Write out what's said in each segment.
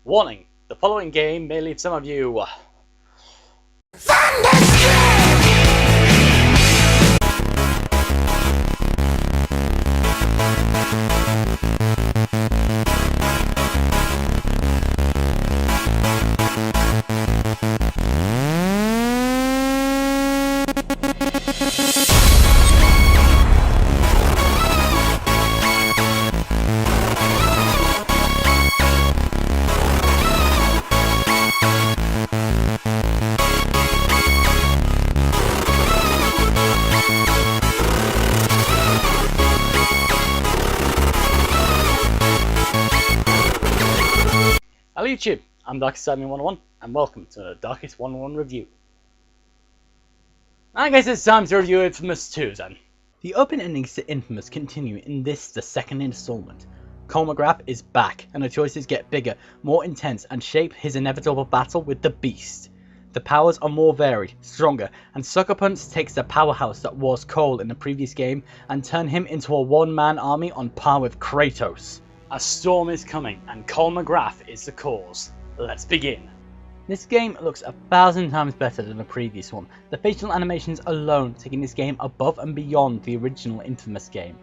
Warning, the following game may leave some of you Hello YouTube, I'm Darkest101 and welcome to the Darkest101 Review. I guess it's time to review inFAMOUS 2 then. The open endings to inFAMOUS continue in this, the second installment. Cole McGrath is back and the choices get bigger, more intense and shape his inevitable battle with the Beast. The powers are more varied, stronger, and Sucker Punch takes the powerhouse that was Cole in the previous game and turn him into a one-man army on par with Kratos. A storm is coming and Cole McGrath is the cause. Let's begin. This game looks 1,000 times better than the previous one, the facial animations alone taking this game above and beyond the original inFAMOUS game.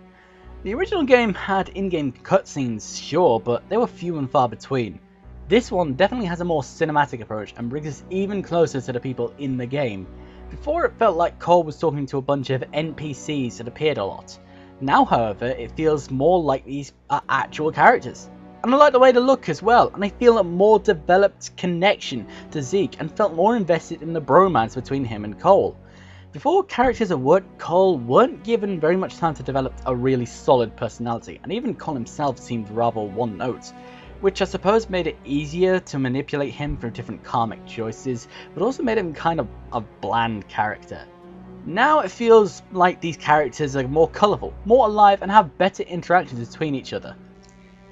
The original game had in-game cutscenes, sure, but they were few and far between. This one definitely has a more cinematic approach and brings us even closer to the people in the game. Before it felt like Cole was talking to a bunch of NPCs that appeared a lot. Now, however, it feels more like these are actual characters. And I like the way they look as well, and I feel a more developed connection to Zeke and felt more invested in the bromance between him and Cole. Before characters of Cole weren't given very much time to develop a really solid personality, and even Cole himself seemed rather one-note, which I suppose made it easier to manipulate him through different karmic choices, but also made him kind of a bland character. Now it feels like these characters are more colourful, more alive and have better interactions between each other.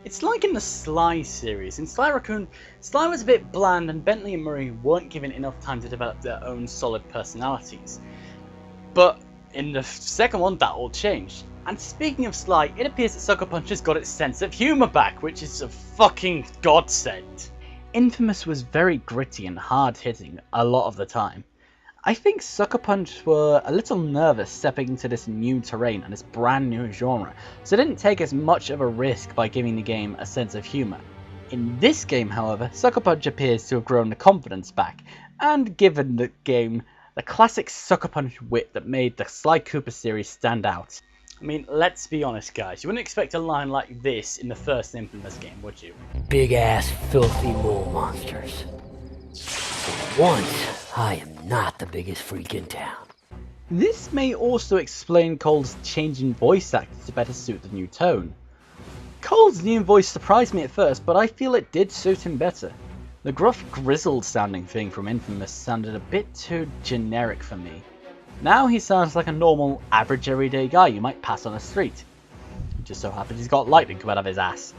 It's like in the Sly series. In Sly Raccoon, Sly was a bit bland and Bentley and Murray weren't given enough time to develop their own solid personalities. But in the second one that all changed. And speaking of Sly, it appears that Sucker Punch has got its sense of humour back, which is a fucking godsend. inFAMOUS was very gritty and hard hitting a lot of the time. I think Sucker Punch were a little nervous stepping into this new terrain and this brand new genre, so they didn't take as much of a risk by giving the game a sense of humour. In this game, however, Sucker Punch appears to have grown the confidence back, and given the game the classic Sucker Punch wit that made the Sly Cooper series stand out. I mean, let's be honest guys, you wouldn't expect a line like this in the first inFAMOUS game, would you? Big ass filthy mole monsters. Once, I am not the biggest freak in town. This may also explain Cole's change in voice actor to better suit the new tone. Cole's new voice surprised me at first, but I feel it did suit him better. The gruff, grizzled sounding thing from inFAMOUS sounded a bit too generic for me. Now he sounds like a normal, average everyday guy you might pass on the street. It just so happens he's got lightning come out of his ass.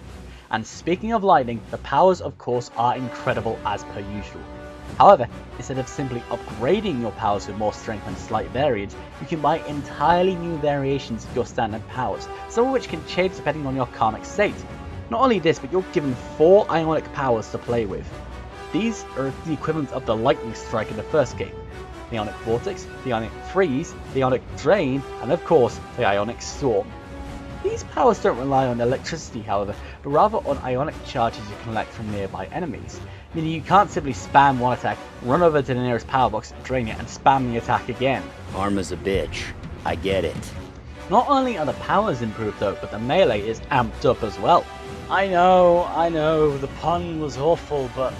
And speaking of lightning, the powers of course are incredible as per usual. However, instead of simply upgrading your powers with more strength and slight variance, you can buy entirely new variations of your standard powers, some of which can change depending on your karmic state. Not only this, but you're given 4 ionic powers to play with. These are the equivalent of the lightning strike in the first game. The Ionic Vortex, the Ionic Freeze, the Ionic Drain, and of course, the Ionic Storm. These powers don't rely on electricity, however, but rather on ionic charges you collect from nearby enemies, meaning you can't simply spam one attack, run over to the nearest power box, drain it, and spam the attack again. Karma's a bitch. I get it. Not only are the powers improved though, but the melee is amped up as well. I know, the pun was awful, but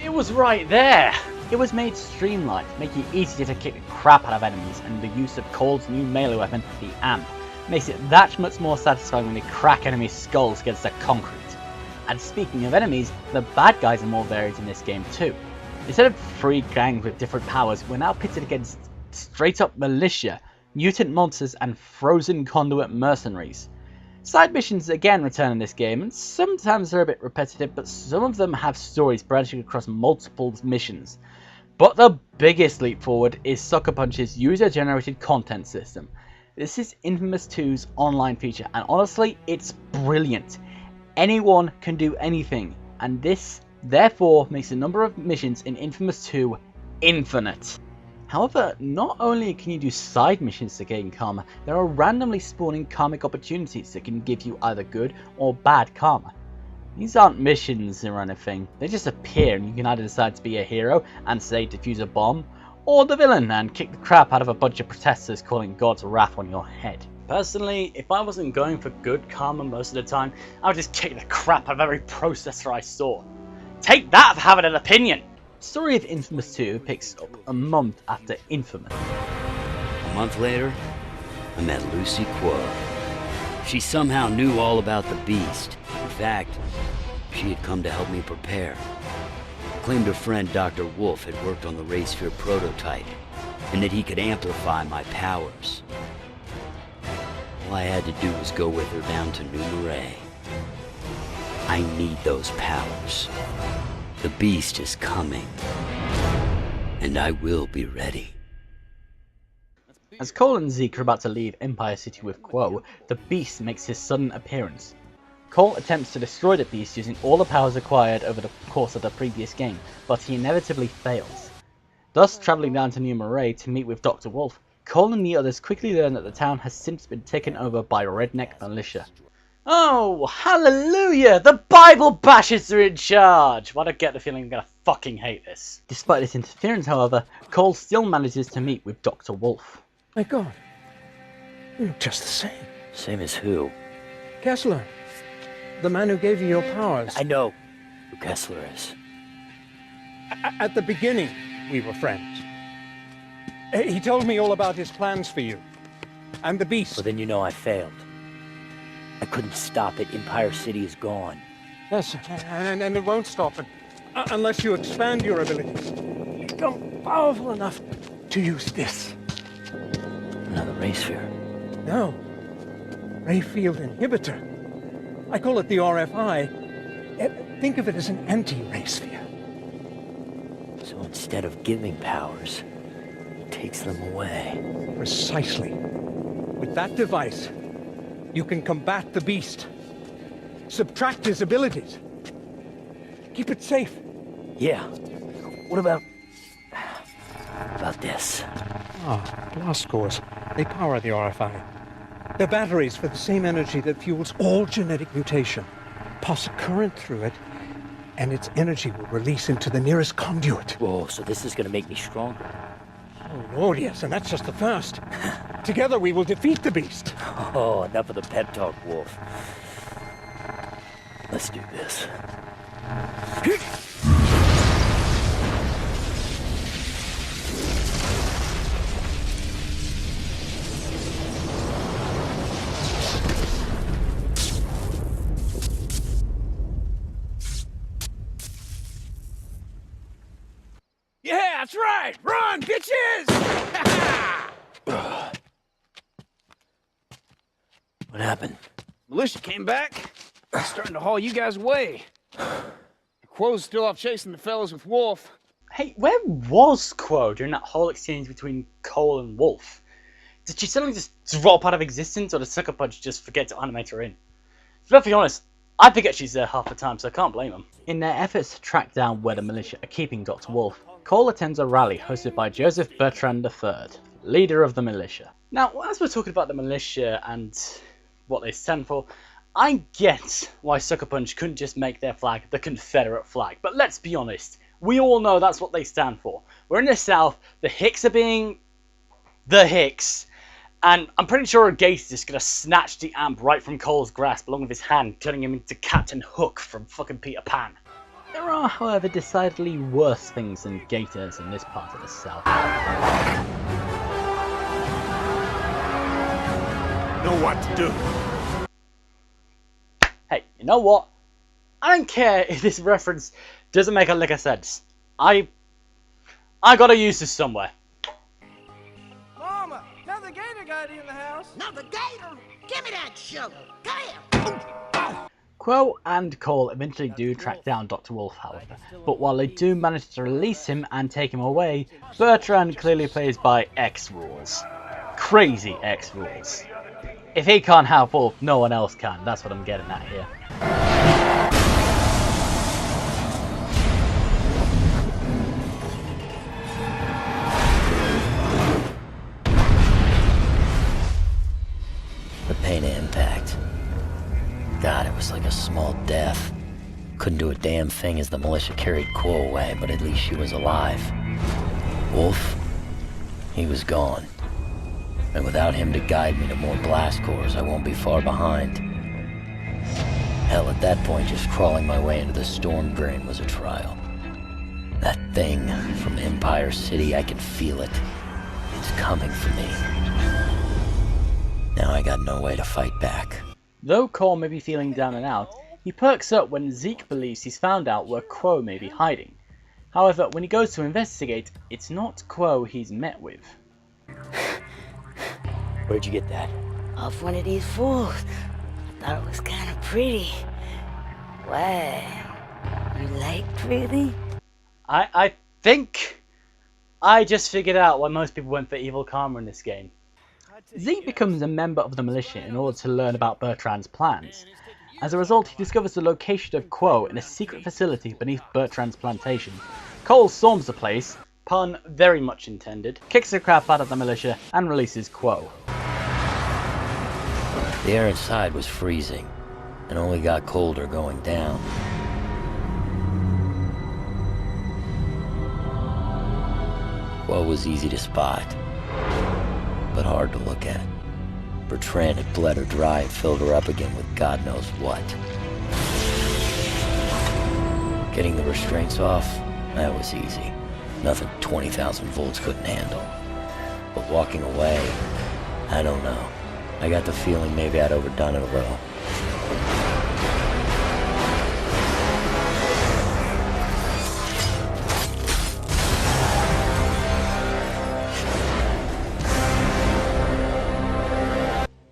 it was right there. It was made streamlined, making it easier to kick the crap out of enemies, and the use of Cole's new melee weapon, the Amp, makes it that much more satisfying when they crack enemies' skulls against the concrete. And speaking of enemies, the bad guys are more varied in this game too. Instead of 3 gangs with different powers, we're now pitted against straight up militia, mutant monsters and frozen conduit mercenaries. Side missions again return in this game, and sometimes they're a bit repetitive, but some of them have stories branching across multiple missions. But the biggest leap forward is Sucker Punch's user-generated content system. This is inFAMOUS 2's online feature, and honestly, it's brilliant. Anyone can do anything. and this therefore makes the number of missions in Infamous 2 infinite. However, not only can you do side missions to gain karma, there are randomly spawning karmic opportunities that can give you either good or bad karma. These aren't missions or anything, they just appear and you can either decide to be a hero and say defuse a bomb, or the villain and kick the crap out of a bunch of protesters calling God's wrath on your head. Personally, if I wasn't going for good karma most of the time, I would just kick the crap out of every processor I saw. Take that for having an opinion! The story of Infamous 2 picks up a month after Infamous. A month later, I met Lucy Quo. She somehow knew all about the beast. In fact, she had come to help me prepare. Claimed her friend Dr. Wolf had worked on the Ray Sphere prototype, and that he could amplify my powers. All I had to do was go with her down to New Marais. I need those powers. The beast is coming, and I will be ready. As Cole and Zeke are about to leave Empire City with Quo, the beast makes his sudden appearance. Cole attempts to destroy the beast using all the powers acquired over the course of the previous game, but he inevitably fails. Thus, travelling down to New Marais to meet with Dr. Wolf, Cole and the others quickly learn that the town has since been taken over by redneck militia. Oh, hallelujah! The Bible bashers are in charge! Why do I get the feeling I'm gonna fucking hate this? Despite this interference, however, Cole still manages to meet with Dr. Wolf. My God, you look just the same. Same as who? Kessler, the man who gave you your powers. I know who Kessler is. At the beginning, we were friends. He told me all about his plans for you. And the beast. Well, then you know I failed. I couldn't stop it. Empire City is gone. Yes, and it won't stop it. Unless you expand your abilities. Become powerful enough to use this. Another Ray Sphere. No. Ray Field Inhibitor. I call it the RFI. Think of it as an anti-Ray Sphere. So instead of giving powers, he takes them away. Precisely. With that device, you can combat the beast. Subtract his abilities. Keep it safe. Yeah. What about this? Blast cores. They power the RFI. They're batteries for the same energy that fuels all genetic mutation. Pass a current through it, and its energy will release into the nearest conduit. Whoa, so this is gonna make me stronger. Oh, Lord, yes, and that's just the first. Together we will defeat the beast. Oh, enough of the pep talk, Wolf. Let's do this. Yeah, that's right! Run, bitches! What happened? Militia came back. Starting to haul you guys away. Quo's still off chasing the fellas with Wolf. Hey, where was Quo during that whole exchange between Cole and Wolf? Did she suddenly just drop out of existence, or did Sucker Punch just forget to animate her in? To be honest, I forget she's there half the time, so I can't blame them. In their efforts to track down where the militia are keeping Dr. Wolf, Cole attends a rally hosted by Joseph Bertrand III, leader of the militia. Now, as we're talking about the militia and what they stand for, I get why Sucker Punch couldn't just make their flag the Confederate flag, but let's be honest, we all know that's what they stand for. We're in the South, the Hicks are being the Hicks, and I'm pretty sure a Gator is just gonna snatch the amp right from Cole's grasp along with his hand, turning him into Captain Hook from fucking Peter Pan. There are, however, decidedly worse things than gators in this part of the South. Know what to do. Hey, you know what? I don't care if this reference doesn't make a lick of sense. I gotta use this somewhere. Mama, another gator got in the house. Another gator? Give me that sugar. Come here. Quo and Cole eventually do track down Dr. Wolf, however, but while they do manage to release him and take him away, Bertrand clearly plays by X rules. Crazy X rules. If he can't have Wolf, no one else can. That's what I'm getting at here. pain of impact. God, it was like a small death. Couldn't do a damn thing as the militia carried Quo away, but at least she was alive. Wolf, he was gone. And without him to guide me to more blast cores, I won't be far behind. Hell, at that point, just crawling my way into the storm drain was a trial. That thing from Empire City, I can feel it. It's coming for me. Now I got no way to fight back. Though Cole may be feeling down and out, he perks up when Zeke believes he's found out where Quo may be hiding. However, when he goes to investigate, it's not Quo he's met with. Where'd you get that? Off one of these fools. I thought it was kind of pretty. Wow. You like pretty? I think I just figured out why most people went for evil karma in this game. Zeke becomes a member of the militia in order to learn about Bertrand's plans. As a result, he discovers the location of Quo in a secret facility beneath Bertrand's plantation. Cole storms the place, pun very much intended, kicks the crap out of the militia, and releases Quo. The air inside was freezing, and only got colder going down. Quo was easy to spot, but hard to look at. Bertrand had bled her dry and filled her up again with God knows what. Getting the restraints off, that was easy. Nothing 20,000 volts couldn't handle. But walking away, I don't know. I got the feeling maybe I'd overdone it a little.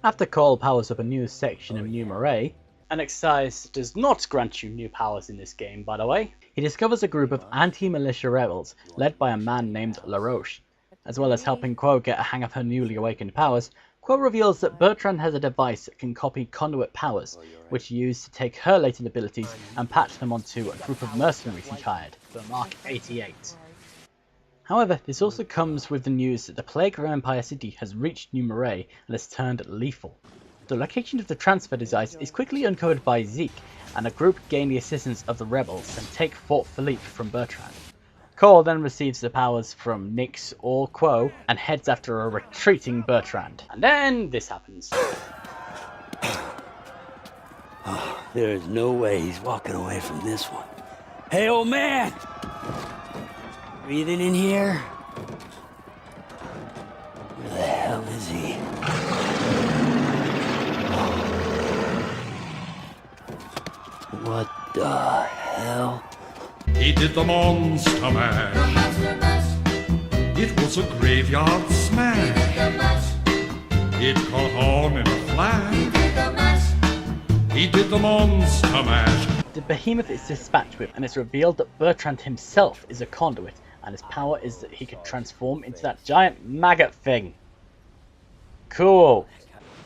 After Cole powers up a new section of New Marais, an exercise does not grant you new powers in this game, by the way, he discovers a group of anti-militia rebels led by a man named LaRoche. As well as helping Quo get a hang of her newly awakened powers, Quo reveals that Bertrand has a device that can copy conduit powers, which he used to take her latent abilities and patch them onto a group of mercenaries he hired, the Mark 88. However, this also comes with the news that the plague of Empire City has reached New Marais and has turned lethal. The location of the transfer device is quickly uncovered by Zeke, and the group gain the assistance of the rebels and take Fort Philippe from Bertrand. Cole then receives the powers from Nyx or Quo and heads after a retreating Bertrand. And then this happens. Oh, there is no way he's walking away from this one. Hey, old man! Breathing in here? Where the hell is he? What the hell? He did the monster mash. It was a graveyard smash. It caught on in a flash. He did the monster mash. The behemoth is dispatched with, and it's revealed that Bertrand himself is a conduit, and his power is that he could transform into that giant maggot thing. Cool.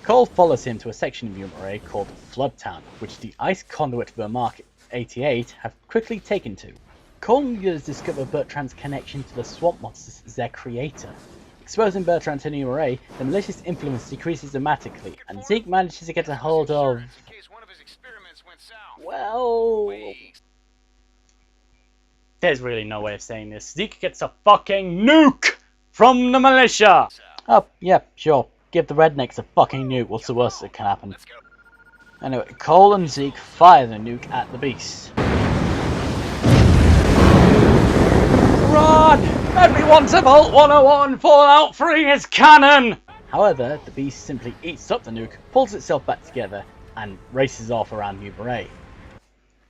Cole follows him to a section of New Marais called Floodtown, which the ice conduit Vermark 88 have quickly taken to. Cole and the others discover Bertrand's connection to the swamp monsters as their creator. Exposing Bertrand to New Marais, the malicious influence decreases dramatically, and Zeke manages to get a hold of... well... there's really no way of saying this. Zeke gets a fucking nuke from the militia! Oh, yeah, sure. Give the rednecks a fucking nuke. What's the worst that can happen? Anyway, Cole and Zeke fire the nuke at the beast. Run! Everyone to Vault 101! Fallout 3 is canon! However, the beast simply eats up the nuke, pulls itself back together, and races off around New Marais.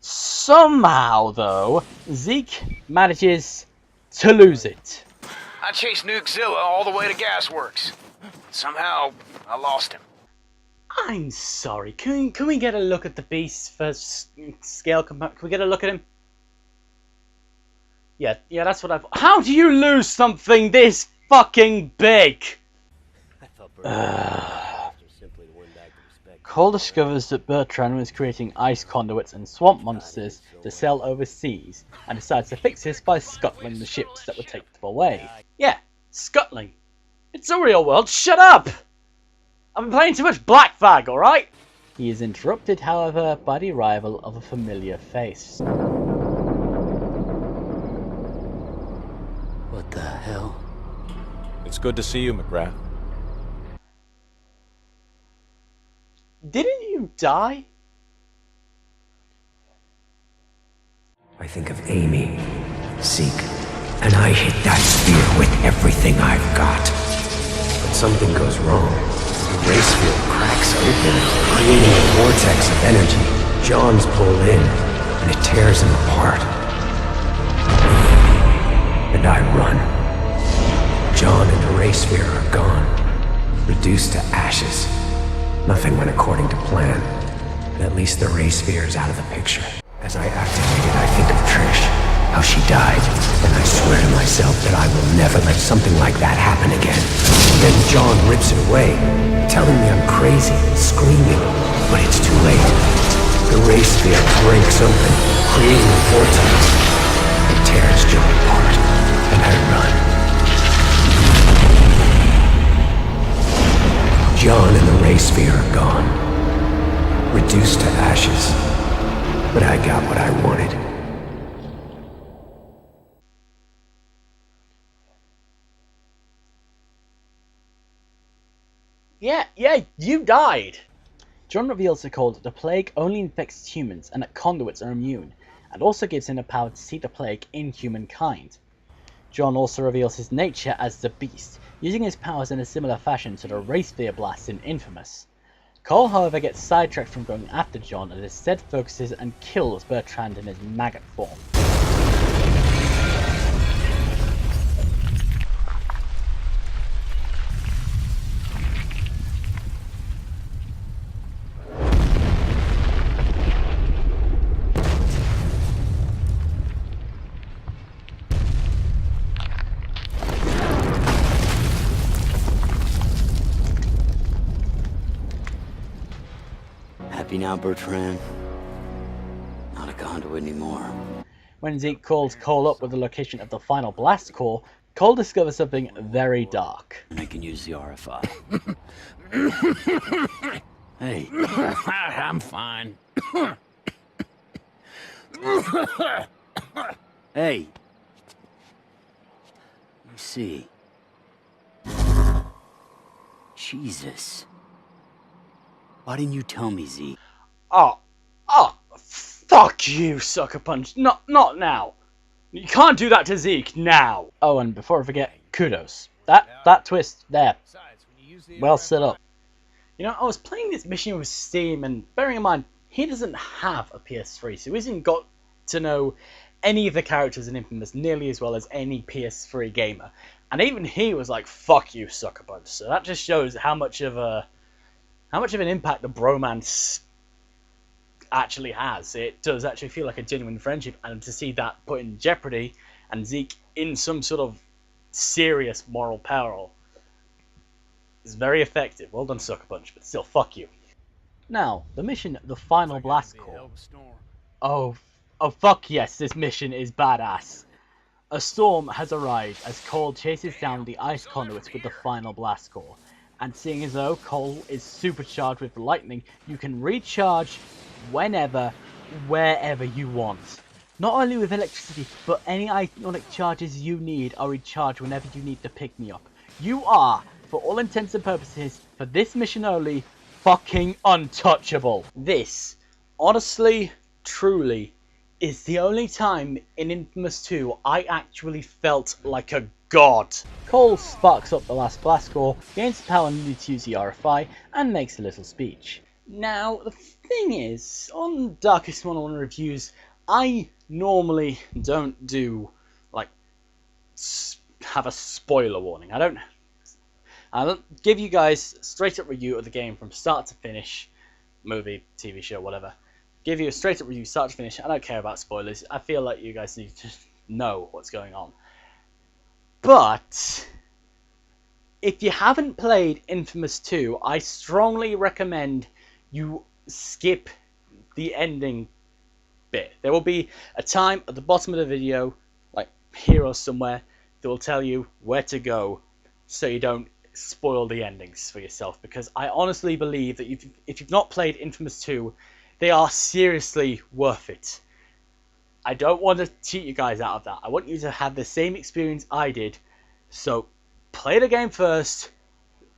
Somehow, though, Zeke manages to lose it. I chased Nukezilla all the way to Gasworks. Somehow, I lost him. I'm sorry, can we get a look at the beast for scale comparison? Can we get a look at him? Yeah, that's what I've... How do you lose something this fucking big? Cole discovers that Bertrand was creating ice conduits and swamp monsters to sell overseas, and decides to fix this by scuttling the ships that would take them away. Yeah, scuttling. It's a real world, shut up! I've been playing too much Black Flag, alright? He is interrupted, however, by the arrival of a familiar face. What the hell? It's good to see you, McGrath. Didn't you die? I think of Amy, Zeke, and I hit that sphere with everything I've got. But something goes wrong. The race field cracks open, creating a vortex of energy. John's pulled in, and it tears him apart. And I run. John and the race sphere are gone, reduced to ashes. Nothing went according to plan. At least the race sphere is out of the picture. As I activate it, I think of Trish, how she died, and I swear to myself that I will never let something like that happen again. Then John rips it away, telling me I'm crazy, screaming, but it's too late. The race sphere breaks open, creating a vortex. It tears John apart, and I run. John and the race sphere are gone, reduced to ashes. But I got what I wanted. Yeah, you died! John reveals to Cole that the plague only infects humans and that conduits are immune, and also gives him the power to see the plague in humankind. John also reveals his nature as the Beast, using his powers in a similar fashion to the race sphere blast in inFAMOUS. Cole, however, gets sidetracked from going after John and instead focuses and kills Bertrand in his maggot form. Happy now, Bertrand? Not a conduit anymore. When Zeke calls Cole up with the location of the final blast core, Cole discovers something very dark. And I can use the RFI. Hey. I'm fine. Hey. You see. Jesus. Why didn't you tell me, Zeke? Oh, fuck you, Sucker Punch. Not now. You can't do that to Zeke now. Oh, and before I forget, kudos. That twist there. Well set up. You know, I was playing this mission with Steam, and bearing in mind, he doesn't have a PS3, so he hasn't got to know any of the characters in inFAMOUS nearly as well as any PS3 gamer. And even he was like, fuck you, Sucker Punch. So that just shows how much of an impact the bromance actually has. It does actually feel like a genuine friendship, and to see that put in jeopardy and Zeke in some sort of serious moral peril is very effective. Well done, Sucker Punch, but still, fuck you. Now, the mission, the final blast core. Oh fuck yes, this mission is badass. A storm has arrived as Cole chases down the ice conduits with the final blast core. And seeing as though Cole is supercharged with lightning, you can recharge whenever, wherever you want. Not only with electricity, but any ionic charges you need are recharged whenever you need to pick me up. You are, for all intents and purposes, for this mission only, fucking untouchable. This, honestly, truly, is the only time in inFAMOUS 2 I actually felt like a god. Cole sparks up the last blast core, gains the power needed to use the RFI, and makes a little speech. Now, the thing is, on Darkest101 Reviews, I normally don't do, like, have a spoiler warning. I'll give you guys a straight up review of the game from start to finish, movie, TV show, whatever. Give you a straight up review, start to finish. I don't care about spoilers. I feel like you guys need to know what's going on. But if you haven't played inFAMOUS 2, I strongly recommend you skip the ending bit. There will be a time at the bottom of the video, like here or somewhere, that will tell you where to go, so you don't spoil the endings for yourself, because I honestly believe that if you've not played Infamous 2, they are seriously worth it. I don't want to cheat you guys out of that. I want you to have the same experience I did. So play the game first,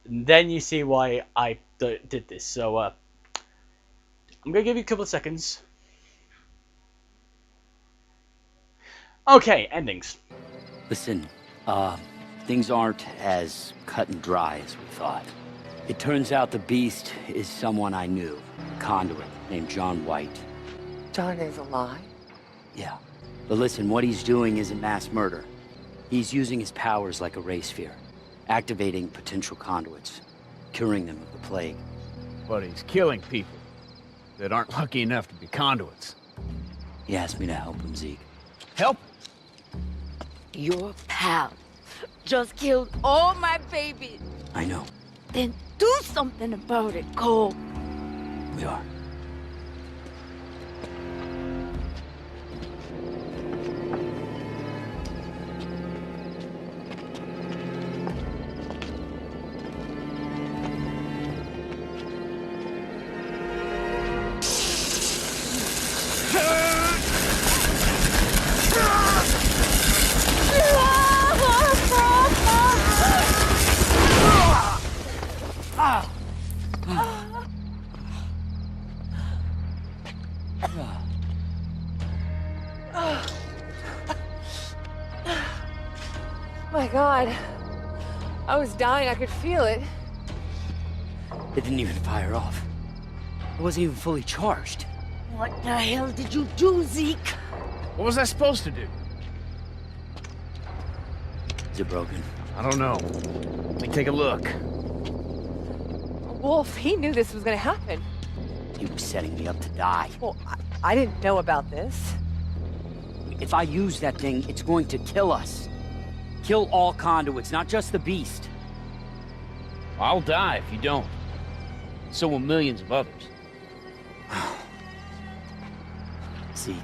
and then you see why I did this. So I'm going to give you a couple of seconds. Okay, endings. Listen, things aren't as cut and dry as we thought. It turns out the Beast is someone I knew, a conduit named John White. John is alive? Yeah. But listen, what he's doing isn't mass murder. He's using his powers like a ray sphere, activating potential conduits, curing them of the plague. But he's killing people that aren't lucky enough to be conduits. He asked me to help him, Zeke. Help? Your pal just killed all my babies. I know. Then do something about it, Cole. We are. My God. I was dying, I could feel it. It didn't even fire off. It wasn't even fully charged. What the hell did you do, Zeke? What was I supposed to do? Is it broken? I don't know. Let me take a look. Wolf, he knew this was gonna happen. He was setting me up to die. Well, I didn't know about this. If I use that thing, it's going to kill us. Kill all conduits, not just the Beast. I'll die if you don't. So will millions of others. Zeke,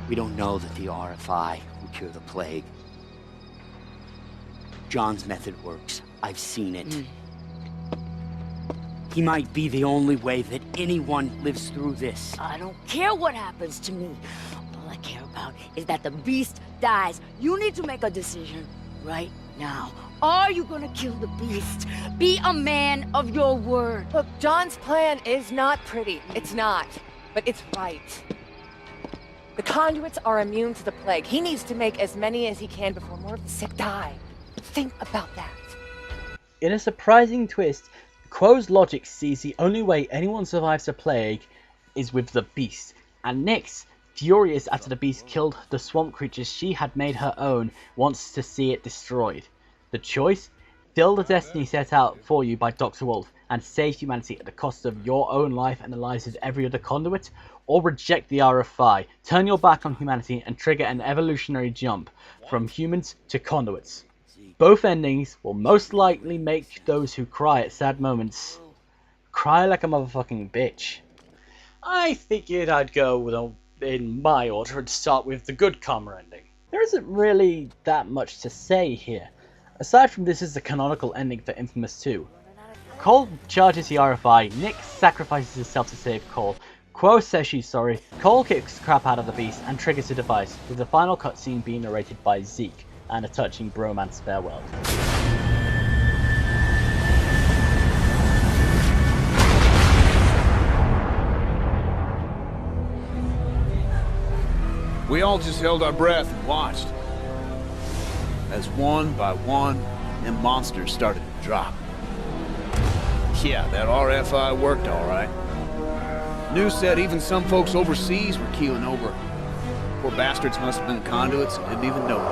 we don't know that the RFI will cure the plague. John's method works. I've seen it. He might be the only way that anyone lives through this. I don't care what happens to me. All I care about is that the Beast dies. You need to make a decision right now. Are you gonna kill the Beast? Be a man of your word. Look, John's plan is not pretty. It's not. But it's right. The conduits are immune to the plague. He needs to make as many as he can before more of the sick die. Think about that. In a surprising twist, Quo's logic sees the only way anyone survives the plague is with the Beast, and Nyx, furious after the Beast killed the swamp creatures she had made her own, wants to see it destroyed. The choice? Fill the destiny set out for you by Dr. Wolf and save humanity at the cost of your own life and the lives of every other conduit, or reject the RFI, turn your back on humanity and trigger an evolutionary jump from humans to conduits. Both endings will most likely make those who cry at sad moments cry like a motherfucking bitch. I figured I'd go in my order and start with the good karma ending. There isn't really that much to say here. Aside from this is the canonical ending for Infamous 2. Cole charges the RFI, Nyx sacrifices herself to save Cole, Quo says she's sorry, Cole kicks crap out of the Beast and triggers the device, with the final cutscene being narrated by Zeke, and a touching bromance farewell. We all just held our breath and watched. As one by one, them monsters started to drop. Yeah, that RFI worked all right. News said even some folks overseas were keeling over. Poor bastards must have been conduits and didn't even know it.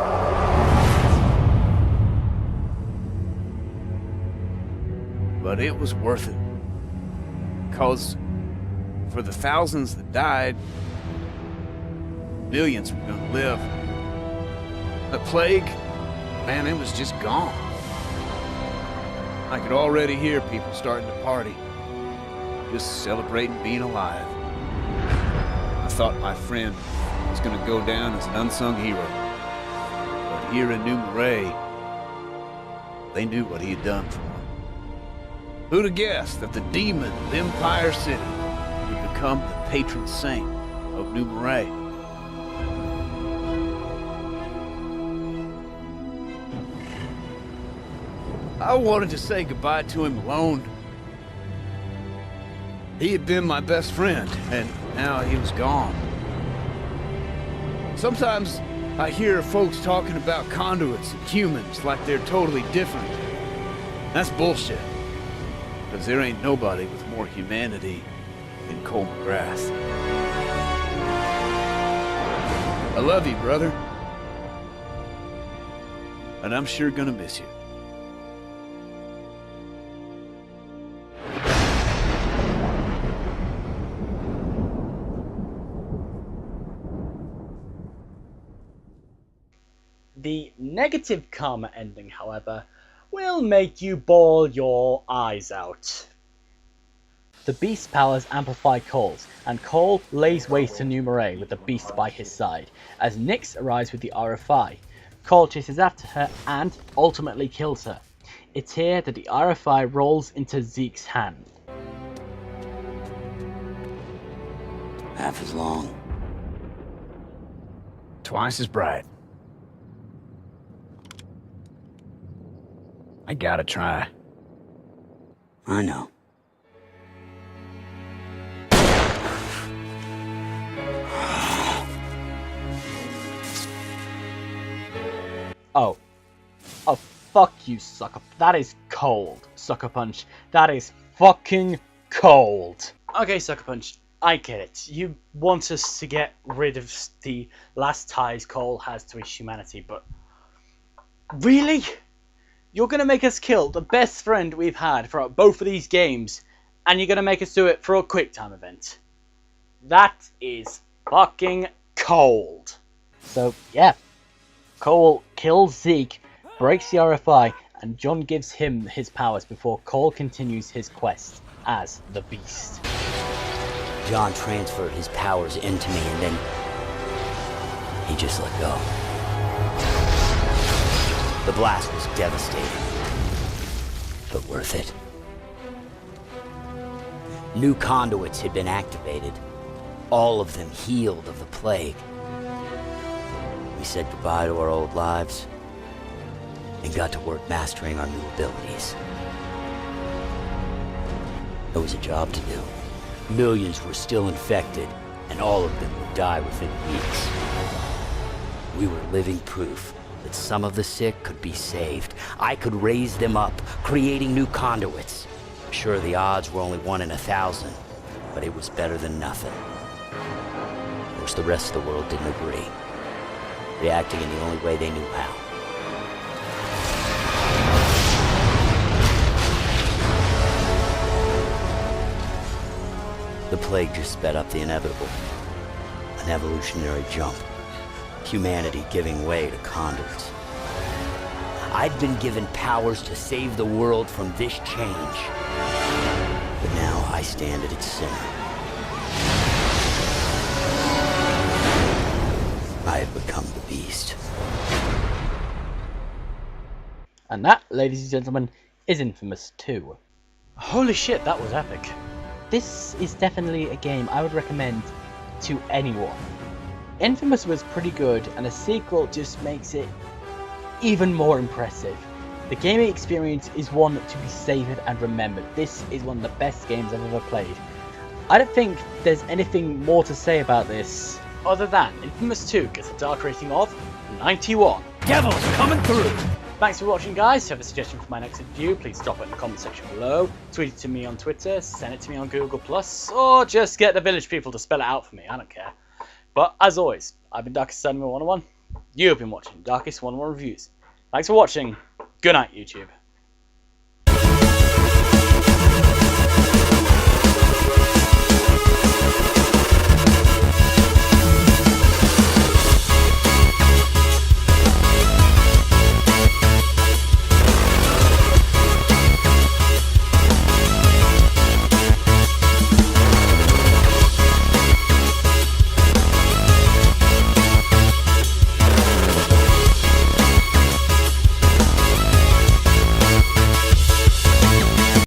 But it was worth it. 'Cause for the thousands that died, millions were gonna live. The plague, man, it was just gone. I could already hear people starting to party, just celebrating being alive. I thought my friend was gonna go down as an unsung hero. But here in New Marais, they knew what he had done for them. Who'd have guessed that the demon of Empire City would become the patron saint of New Marais? I wanted to say goodbye to him alone. He had been my best friend, and now he was gone. Sometimes I hear folks talking about conduits and humans like they're totally different. That's bullshit. Because there ain't nobody with more humanity than Cole McGrath. I love you, brother. And I'm sure gonna miss you. The negative karma ending, however, will make you bawl your eyes out. The Beast's powers amplify Cole's, and Cole lays waste to New Marais with the Beast by his side, as Nyx arrives with the RFI. Cole chases after her and ultimately kills her. It's here that the RFI rolls into Zeke's hand. Half as long. Twice as bright. I gotta try. I know. Oh. Oh, fuck you, sucker. That is cold, Sucker Punch. That is fucking cold. Okay, Sucker Punch, I get it. You want us to get rid of the last ties Cole has to his humanity, but... really? You're going to make us kill the best friend we've had throughout both of these games, and you're going to make us do it for a quick time event. That is fucking cold. So, yeah. Cole kills Zeke, breaks the RFI, and John gives him his powers before Cole continues his quest as the Beast. John transferred his powers into me and then he just let go. The blast was devastating, but worth it. New conduits had been activated, all of them healed of the plague. We said goodbye to our old lives and got to work mastering our new abilities. There was a job to do. Millions were still infected, and all of them would die within weeks. We were living proof that some of the sick could be saved. I could raise them up, creating new conduits. Sure, the odds were only 1 in 1,000, but it was better than nothing. Of course, the rest of the world didn't agree, reacting in the only way they knew how. The plague just sped up the inevitable. An evolutionary jump. Humanity giving way to conduits. I'd been given powers to save the world from this change. But now I stand at its center. I have become the Beast. And that, ladies and gentlemen, is inFAMOUS 2. Holy shit, that was epic. This is definitely a game I would recommend to anyone. inFAMOUS was pretty good, and a sequel just makes it even more impressive. The gaming experience is one to be savoured and remembered. This is one of the best games I've ever played. I don't think there's anything more to say about this other than inFAMOUS 2 gets a dark rating of 91. Devil's coming through! Thanks for watching, guys. If you have a suggestion for my next review, please drop it in the comment section below. Tweet it to me on Twitter, send it to me on Google+, or just get the village people to spell it out for me. I don't care. But as always, I've been Darkest101. You've been watching Darkest101 Reviews. Thanks for watching. Good night, YouTube.